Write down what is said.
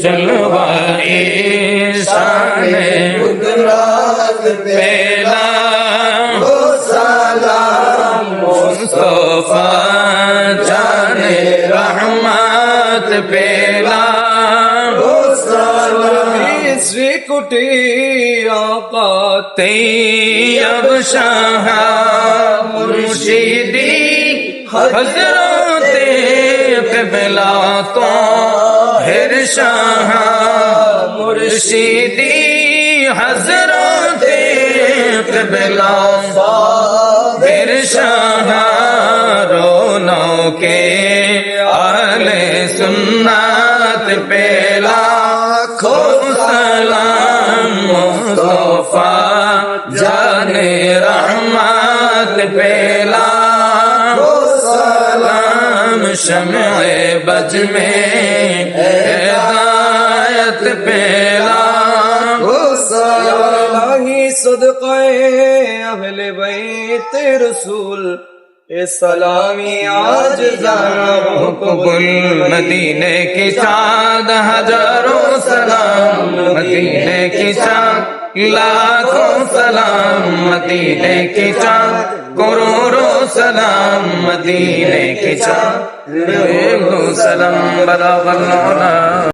जलवाए शाने कुदरत पेला हो सलाम मुस्तफा जाने रहमत पेला हो सलाम स्वीकुटी आका तैयब शाह मुर्शिदी हजरत क़िबला तो हिर शाह मुर्शिदी हजरत क़िबला हिर शाह रोनो के अहले सुन्नत पेला खो सलाम मुस्तफा जाने रहमत पेला हो सलाम शम्ए बज में हिदायत पेला हो सलाम इलाही सदक़े अहले बैत रसूल ए सलामी आज जाना कबुल मदीने की चाँद हजारों सलाम मदीने की चाँद लाखों सलाम मदीने की चाँद करोड़ों सलाम मदीने की चाँद सलाम बराबर